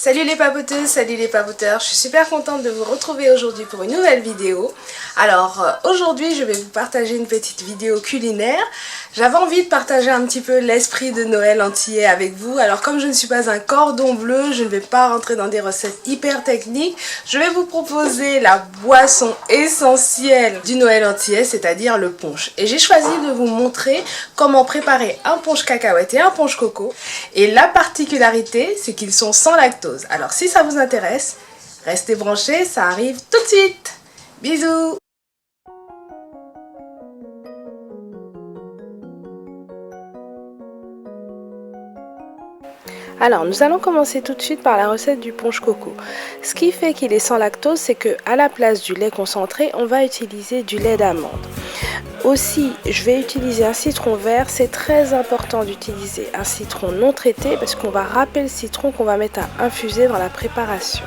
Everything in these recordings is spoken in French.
Salut les papoteuses, salut les papoteurs, je suis super contente de vous retrouver aujourd'hui pour une nouvelle vidéo. Alors aujourd'hui je vais vous partager une petite vidéo culinaire. J'avais envie de partager un petit peu l'esprit de Noël antillais avec vous. Alors comme je ne suis pas un cordon bleu, je ne vais pas rentrer dans des recettes hyper techniques. Je vais vous proposer la boisson essentielle du Noël antillais, c'est-à-dire le punch. Et j'ai choisi de vous montrer comment préparer un punch cacahuète et un punch coco. Et la particularité, c'est qu'ils sont sans lactose. Alors si ça vous intéresse, restez branchés, ça arrive tout de suite. Bisous. Alors nous allons commencer tout de suite par la recette du punch coco. Ce qui fait qu'il est sans lactose, c'est que à la place du lait concentré, on va utiliser du lait d'amande. Aussi, je vais utiliser un citron vert. C'est très important d'utiliser un citron non traité parce qu'on va râper le citron qu'on va mettre à infuser dans la préparation.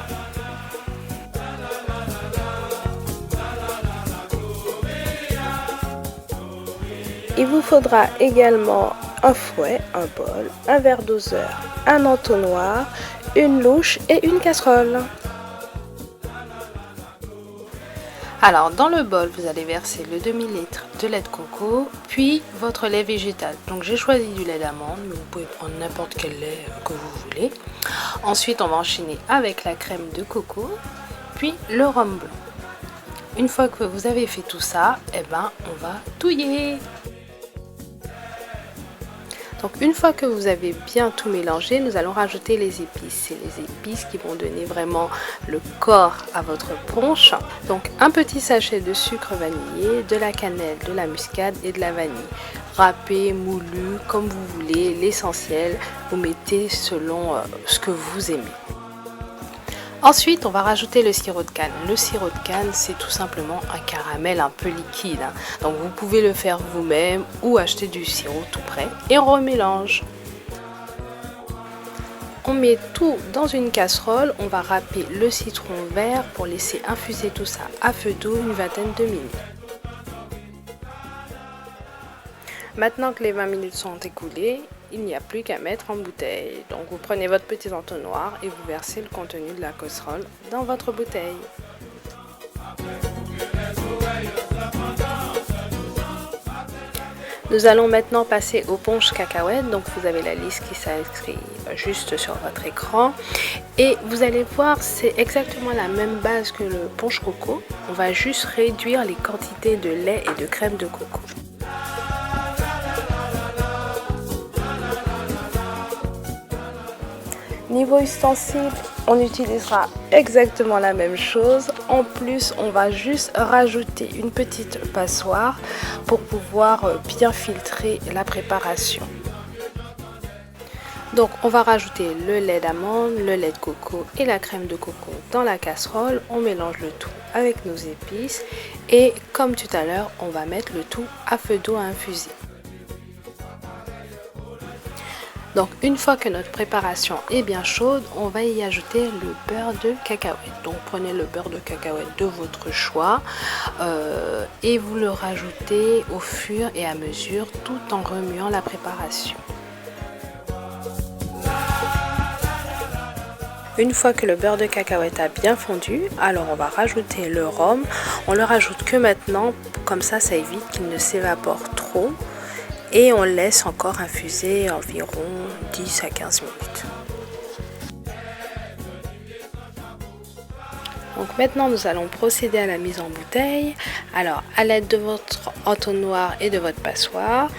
Il vous faudra également un fouet, un bol, un verre doseur, un entonnoir, une louche et une casserole. Alors dans le bol, vous allez verser le demi-litre de lait de coco, puis votre lait végétal. Donc j'ai choisi du lait d'amande, mais vous pouvez prendre n'importe quel lait que vous voulez. Ensuite on va enchaîner avec la crème de coco, puis le rhum blanc. Une fois que vous avez fait tout ça, on va touiller. Donc une fois que vous avez bien tout mélangé, nous allons rajouter les épices. C'est les épices qui vont donner vraiment le corps à votre punch. Donc un petit sachet de sucre vanillé, de la cannelle, de la muscade et de la vanille. Râpé, moulu, comme vous voulez, l'essentiel, vous mettez selon ce que vous aimez. Ensuite, on va rajouter le sirop de canne. Le sirop de canne, c'est tout simplement un caramel un peu liquide. Donc vous pouvez le faire vous-même ou acheter du sirop tout prêt et on remélange. On met tout dans une casserole, on va râper le citron vert pour laisser infuser tout ça à feu doux une vingtaine de minutes. Maintenant que les 20 minutes sont écoulées, il n'y a plus qu'à mettre en bouteille. Donc vous prenez votre petit entonnoir et vous versez le contenu de la casserole dans votre bouteille. Nous allons maintenant passer au punch cacahuète. Donc vous avez la liste qui s'inscrit juste sur votre écran. Et vous allez voir, c'est exactement la même base que le punch coco. On va juste réduire les quantités de lait et de crème de coco. Niveau ustensile, on utilisera exactement la même chose. En plus, on va juste rajouter une petite passoire pour pouvoir bien filtrer la préparation. Donc, on va rajouter le lait d'amande, le lait de coco et la crème de coco dans la casserole. On mélange le tout avec nos épices et comme tout à l'heure, on va mettre le tout à feu doux à infuser. Donc une fois que notre préparation est bien chaude, on va y ajouter le beurre de cacahuète. Donc prenez le beurre de cacahuète de votre choix et vous le rajoutez au fur et à mesure tout en remuant la préparation. Une fois que le beurre de cacahuète a bien fondu, alors on va rajouter le rhum. On le rajoute que maintenant, comme ça évite qu'il ne s'évapore trop. Et on laisse encore infuser environ 10 à 15 minutes. Donc maintenant nous allons procéder à la mise en bouteille. Alors à l'aide de votre entonnoir et de votre passoire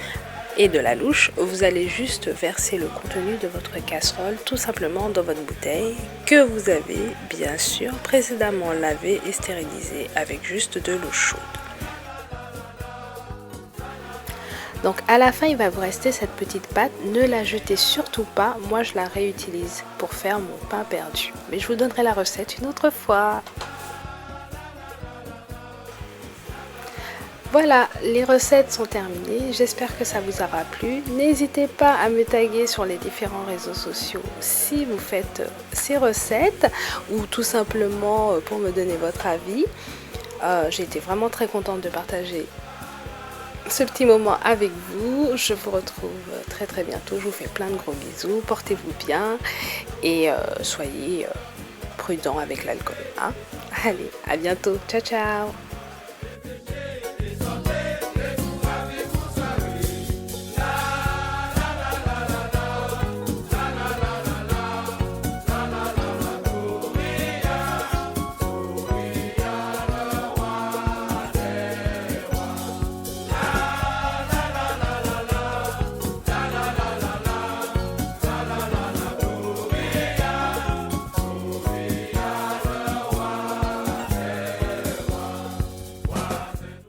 et de la louche, vous allez juste verser le contenu de votre casserole tout simplement dans votre bouteille que vous avez bien sûr précédemment lavée et stérilisée avec juste de l'eau chaude. Donc à la fin il va vous rester cette petite pâte, ne la jetez surtout pas, moi je la réutilise pour faire mon pain perdu. Mais je vous donnerai la recette une autre fois. Voilà, les recettes sont terminées, j'espère que ça vous aura plu. N'hésitez pas à me taguer sur les différents réseaux sociaux si vous faites ces recettes ou tout simplement pour me donner votre avis. J'ai été vraiment très contente de partager ce petit moment avec vous. Je vous retrouve très très bientôt. Je vous fais plein de gros bisous. Portez-vous bien et soyez prudents avec l'alcool. Hein. Allez, à bientôt. Ciao, ciao.